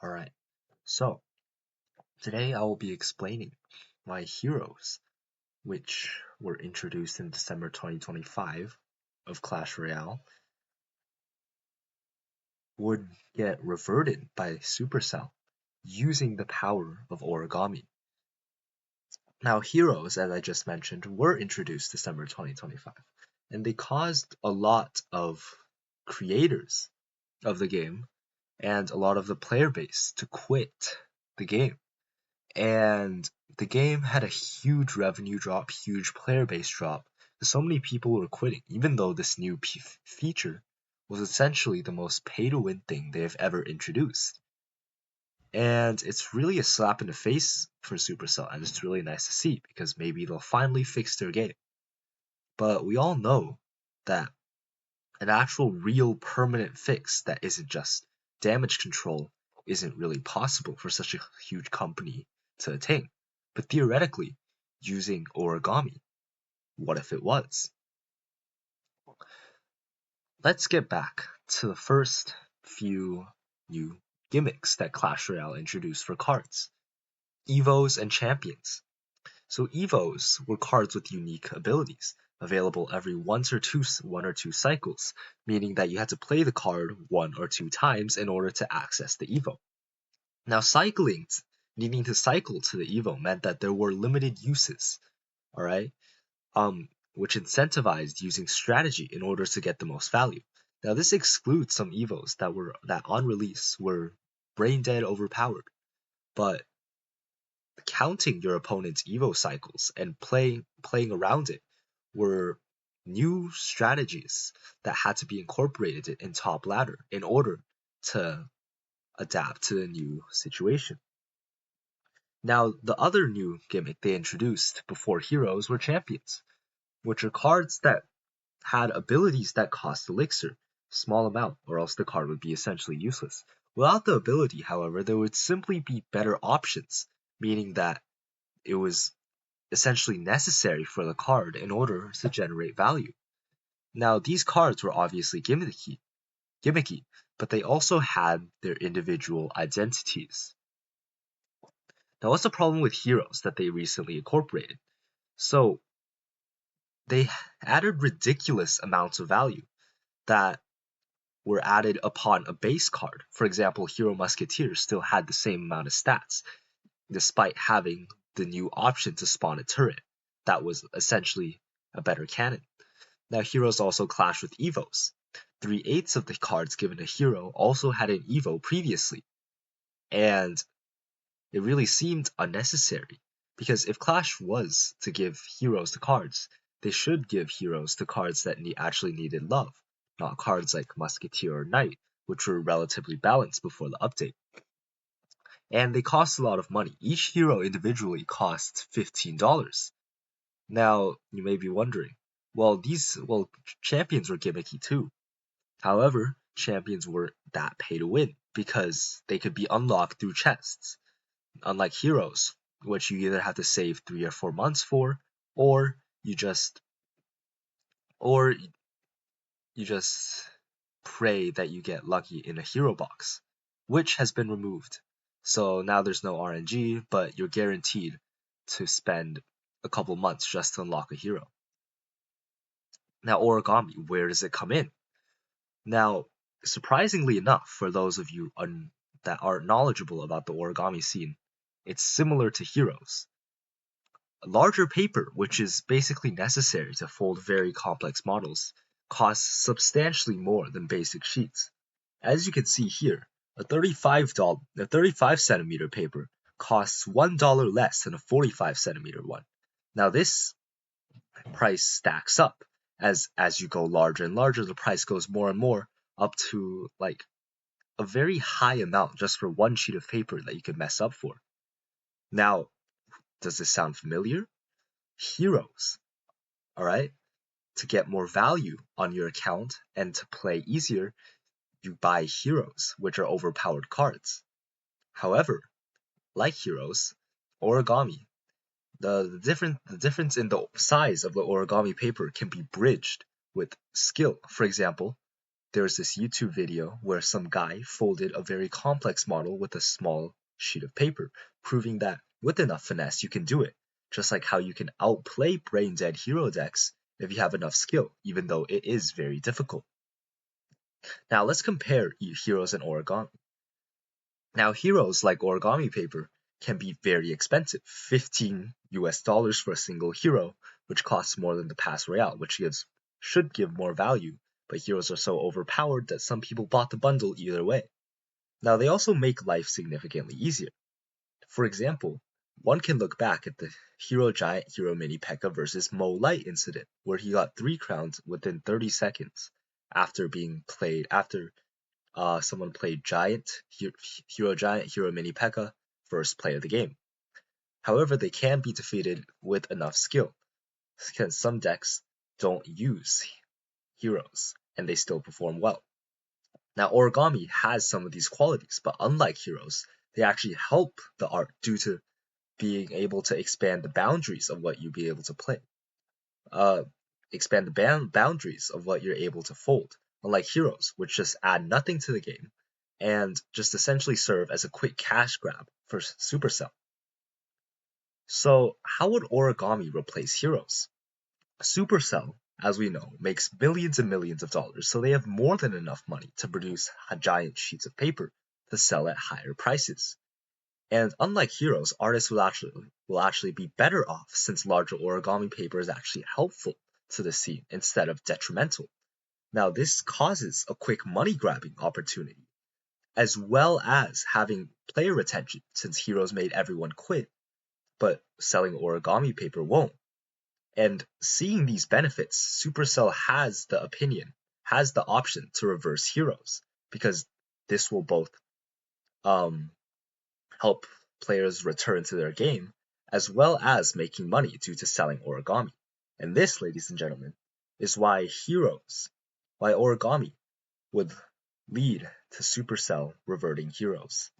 Alright, so today I will be explaining why heroes, which were introduced in December 2025 of Clash Royale, would get reverted by Supercell using the power of origami. Now, heroes, as I just mentioned, were introduced December 2025, and they caused a lot of creators of the game and a lot of the player base to quit the game. And the game had a huge revenue drop, huge player base drop. So many people were quitting, even though this new feature was essentially the most pay-to-win thing they've ever introduced. And it's really a slap in the face for Supercell, and it's really nice to see because maybe they'll finally fix their game. But we all know that an actual real permanent fix that isn't just damage control isn't really possible for such a huge company to attain. But theoretically, using origami, what if it was? Let's get back to the first few new gimmicks that Clash Royale introduced for cards. Evos and Champions. So Evos were cards with unique abilities, available every one or two cycles, meaning that you had to play the card one or two times in order to access the Evo. Now needing to cycle to the Evo meant that there were limited uses, alright? Which incentivized using strategy in order to get the most value. Now this excludes some Evos that on release were brain dead overpowered, but counting your opponent's Evo cycles and playing around it were new strategies that had to be incorporated in top ladder in order to adapt to the new situation. Now, the other new gimmick they introduced before heroes were champions, which are cards that had abilities that cost elixir, small amount, or else the card would be essentially useless. Without the ability, however, there would simply be better options, meaning that it was essentially necessary for the card in order to generate value. Now, these cards were obviously gimmicky, but they also had their individual identities. Now, what's the problem with heroes that they recently incorporated? So, they added ridiculous amounts of value that were added upon a base card. For example, Hero Musketeer still had the same amount of stats, despite having the new option to spawn a turret. That was essentially a better cannon. Now, heroes also clash with Evos. 3/8 of the cards given a hero also had an Evo previously, and it really seemed unnecessary, because if Clash was to give heroes the cards, they should give heroes the cards that actually needed love, not cards like Musketeer or Knight, which were relatively balanced before the update. And they cost a lot of money. Each hero individually costs $15. Now, you may be wondering, champions were gimmicky too. However, champions weren't that pay to win because they could be unlocked through chests. Unlike heroes, which you either have to save 3 or 4 months for, or you just pray that you get lucky in a hero box, which has been removed. So now there's no RNG, but you're guaranteed to spend a couple months just to unlock a hero. Now, origami, where does it come in? Now, surprisingly enough, for those of you that aren't knowledgeable about the origami scene, it's similar to heroes. A larger paper, which is basically necessary to fold very complex models, costs substantially more than basic sheets. As you can see here, a 35 centimeter paper costs $1 less than a 45 centimeter one. Now this price stacks up. As you go larger and larger, the price goes more and more, up to like a very high amount just for one sheet of paper that you can mess up for. Now, does this sound familiar? Heroes, alright? To get more value on your account and to play easier, you buy heroes, which are overpowered cards. However, like heroes, origami, the difference in the size of the origami paper can be bridged with skill. For example, there's this YouTube video where some guy folded a very complex model with a small sheet of paper, proving that with enough finesse you can do it, just like how you can outplay brain-dead hero decks if you have enough skill, even though it is very difficult. Now let's compare heroes and origami. Now heroes like origami paper can be very expensive, $15 for a single hero, which costs more than the pass royale, which should give more value, but heroes are so overpowered that some people bought the bundle either way. Now they also make life significantly easier. For example, one can look back at the Hero Giant Hero Mini P.E.K.K.A versus Mo Light incident, where he got 3 crowns within 30 seconds after someone played Hero Giant Hero Mini P.E.K.K.A first play of the game. However, they can be defeated with enough skill, because some decks don't use heroes and they still perform well. Now, origami has some of these qualities, but unlike heroes, they actually help the art due to being able to expand the boundaries of what you'll be able to play. Expand the boundaries of what you're able to fold, unlike heroes, which just add nothing to the game and just essentially serve as a quick cash grab for Supercell. So, how would origami replace heroes? Supercell, as we know, makes millions and millions of dollars, so they have more than enough money to produce giant sheets of paper to sell at higher prices. And unlike heroes, artists will actually be better off since larger origami paper is actually helpful to the scene instead of detrimental. Now this causes a quick money grabbing opportunity, as well as having player retention since heroes made everyone quit, but selling origami paper won't. And seeing these benefits, Supercell has the option to reverse heroes, because this will both help players return to their game, as well as making money due to selling origami. And this, ladies and gentlemen, is why origami would lead to Supercell reverting heroes.